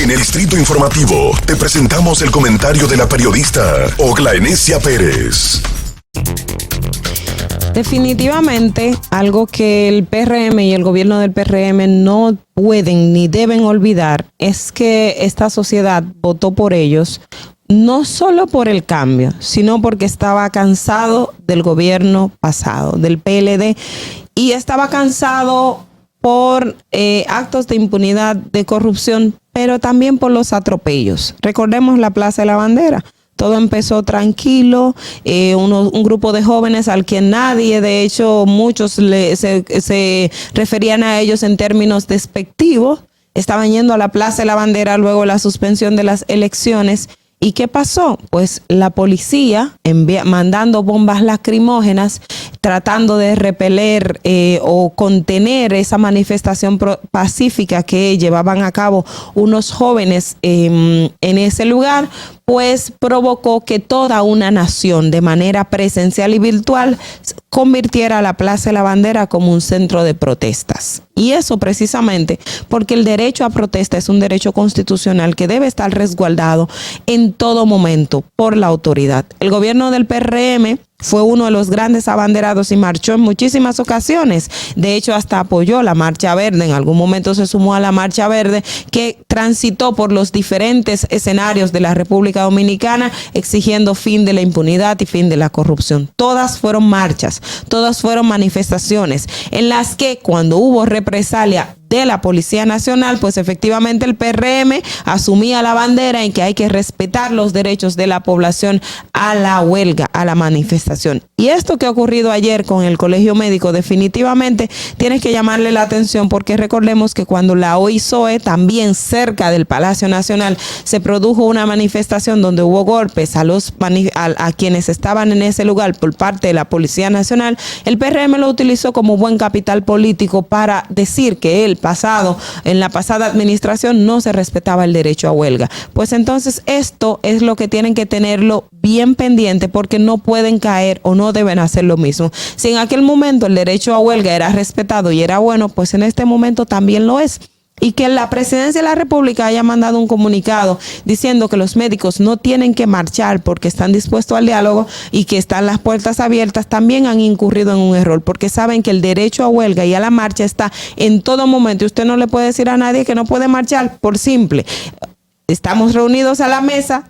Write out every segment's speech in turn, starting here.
En el Distrito Informativo te presentamos el comentario de la periodista Oglanesia Pérez. Definitivamente, algo que el PRM y el gobierno del PRM no pueden ni deben olvidar es que esta sociedad votó por ellos no solo por el cambio, sino porque estaba cansado del gobierno pasado, del PLD, y estaba cansado por actos de impunidad, de corrupción, pero también por los atropellos. Recordemos la Plaza de la Bandera. Todo empezó tranquilo, un grupo de jóvenes al que nadie, de hecho muchos se referían a ellos en términos despectivos, estaban yendo a la Plaza de la Bandera luego de la suspensión de las elecciones. ¿Y qué pasó? Pues la policía mandando bombas lacrimógenas, tratando de repeler o contener esa manifestación pacífica que llevaban a cabo unos jóvenes en ese lugar, pues provocó que toda una nación de manera presencial y virtual convirtiera a la Plaza de la Bandera como un centro de protestas. Y eso precisamente porque el derecho a protesta es un derecho constitucional que debe estar resguardado en todo momento por la autoridad. El gobierno del PRM fue uno de los grandes abanderados y marchó en muchísimas ocasiones. De hecho, hasta apoyó la Marcha Verde. En algún momento se sumó a la Marcha Verde, que transitó por los diferentes escenarios de la República Dominicana exigiendo fin de la impunidad y fin de la corrupción. Todas fueron marchas, todas fueron manifestaciones en las que cuando hubo represalia de la Policía Nacional, pues efectivamente el PRM asumía la bandera en que hay que respetar los derechos de la población a la huelga, a la manifestación. Y esto que ha ocurrido ayer con el Colegio Médico definitivamente tiene que llamarle la atención, porque recordemos que cuando la OISOE, también cerca del Palacio Nacional, se produjo una manifestación donde hubo golpes a quienes estaban en ese lugar por parte de la Policía Nacional, el PRM lo utilizó como buen capital político para decir que en la pasada administración no se respetaba el derecho a huelga. Pues entonces esto es lo que tienen que tenerlo bien pendiente, porque no pueden caer o no deben hacer lo mismo. Si en aquel momento el derecho a huelga era respetado y era bueno, pues en este momento también lo es. Y que la Presidencia de la República haya mandado un comunicado diciendo que los médicos no tienen que marchar porque están dispuestos al diálogo y que están las puertas abiertas, también han incurrido en un error, porque saben que el derecho a huelga y a la marcha está en todo momento. Y usted no le puede decir a nadie que no puede marchar por simple. Estamos reunidos a la mesa,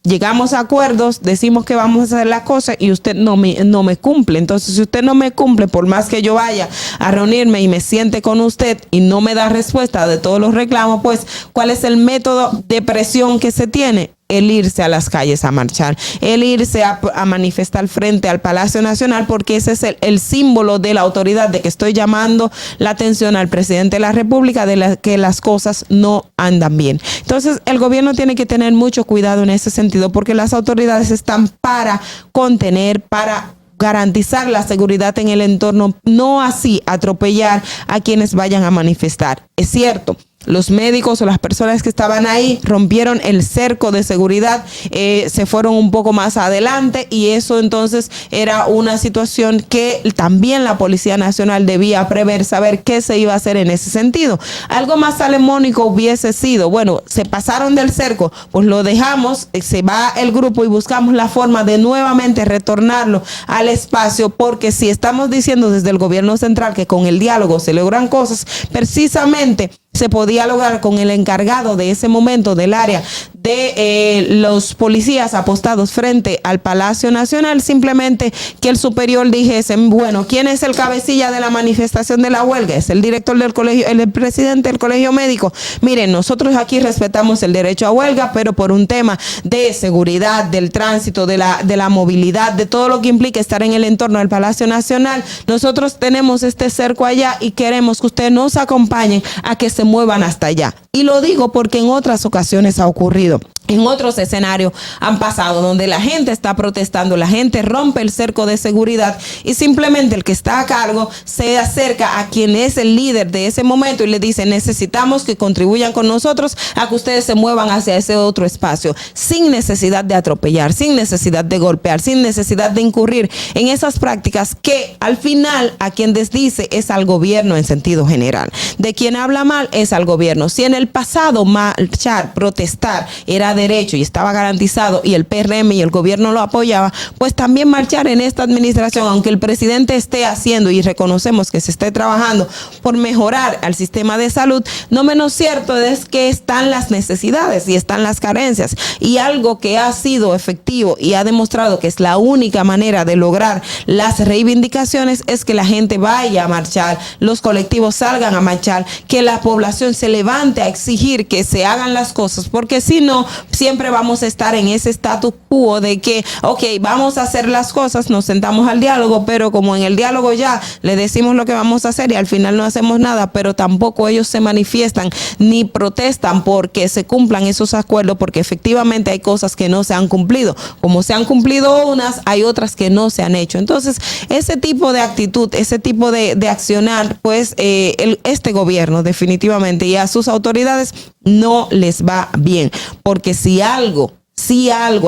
llegamos a acuerdos, decimos que vamos a hacer las cosas y usted no me cumple. Entonces, si usted no me cumple, por más que yo vaya a reunirme y me siente con usted y no me da respuesta de todos los reclamos, pues, ¿cuál es el método de presión que se tiene? El irse a las calles a marchar, el irse a manifestar frente al Palacio Nacional, porque ese es el símbolo de la autoridad, de que estoy llamando la atención al presidente de la República de que las cosas no andan bien. Entonces, el gobierno tiene que tener mucho cuidado en ese sentido, porque las autoridades están para contener, para garantizar la seguridad en el entorno, no así atropellar a quienes vayan a manifestar. Es cierto, los médicos o las personas que estaban ahí rompieron el cerco de seguridad, se fueron un poco más adelante, y eso entonces era una situación que también la Policía Nacional debía prever, saber qué se iba a hacer en ese sentido. Algo más salomónico hubiese sido, bueno, se pasaron del cerco, pues lo dejamos, se va el grupo y buscamos la forma de nuevamente retornarlo al espacio, porque si estamos diciendo desde el gobierno central que con el diálogo se logran cosas, precisamente se podía lograr con el encargado de ese momento del área de los policías apostados frente al Palacio Nacional, simplemente que el superior dijese, bueno, ¿quién es el cabecilla de la manifestación de la huelga? Es el director del colegio, el presidente del Colegio Médico. Miren, nosotros aquí respetamos el derecho a huelga, pero por un tema de seguridad, del tránsito, de la movilidad, de todo lo que implica estar en el entorno del Palacio Nacional, nosotros tenemos este cerco allá y queremos que ustedes nos acompañen a que se muevan hasta allá. Y lo digo porque en otras ocasiones ha ocurrido. en otros escenarios han pasado, donde la gente está protestando, la gente rompe el cerco de seguridad y simplemente el que está a cargo se acerca a quien es el líder de ese momento y le dice: necesitamos que contribuyan con nosotros a que ustedes se muevan hacia ese otro espacio, sin necesidad de atropellar, sin necesidad de golpear, sin necesidad de incurrir en esas prácticas que al final a quien desdice es al gobierno en sentido general. De quien habla mal es al gobierno. Si en el pasado marchar, protestar era derecho y estaba garantizado y el PRM y el gobierno lo apoyaba, pues también marchar en esta administración, aunque el presidente esté haciendo y reconocemos que se esté trabajando por mejorar al sistema de salud, no menos cierto es que están las necesidades y están las carencias, y algo que ha sido efectivo y ha demostrado que es la única manera de lograr las reivindicaciones es que la gente vaya a marchar, los colectivos salgan a marchar, que la población se levante a exigir que se hagan las cosas, porque si no, siempre vamos a estar en ese status quo de que, ok, vamos a hacer las cosas, nos sentamos al diálogo, pero como en el diálogo ya le decimos lo que vamos a hacer y al final no hacemos nada, pero tampoco ellos se manifiestan ni protestan porque se cumplan esos acuerdos, porque efectivamente hay cosas que no se han cumplido. Como se han cumplido unas, hay otras que no se han hecho. Entonces, ese tipo de actitud, ese tipo de accionar, pues este gobierno definitivamente y a sus autoridades no les va bien, porque si algo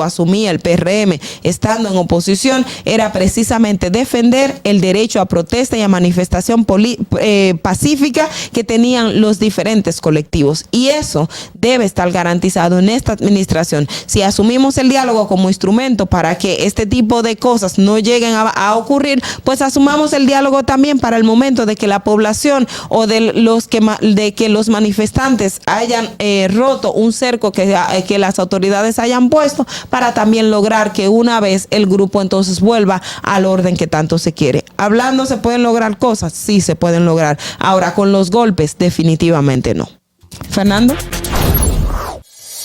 asumía el PRM estando en oposición era precisamente defender el derecho a protesta y a manifestación pacífica que tenían los diferentes colectivos, y eso debe estar garantizado en esta administración. Si asumimos el diálogo como instrumento para que este tipo de cosas no lleguen a ocurrir, pues asumamos el diálogo también para el momento de que la población o de que los manifestantes hayan roto un cerco que las autoridades hayan puesto, para también lograr que una vez el grupo entonces vuelva al orden que tanto se quiere. Hablando se pueden lograr cosas, sí se pueden lograr. Ahora con los golpes definitivamente no. Fernando.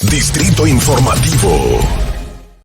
Distrito Informativo.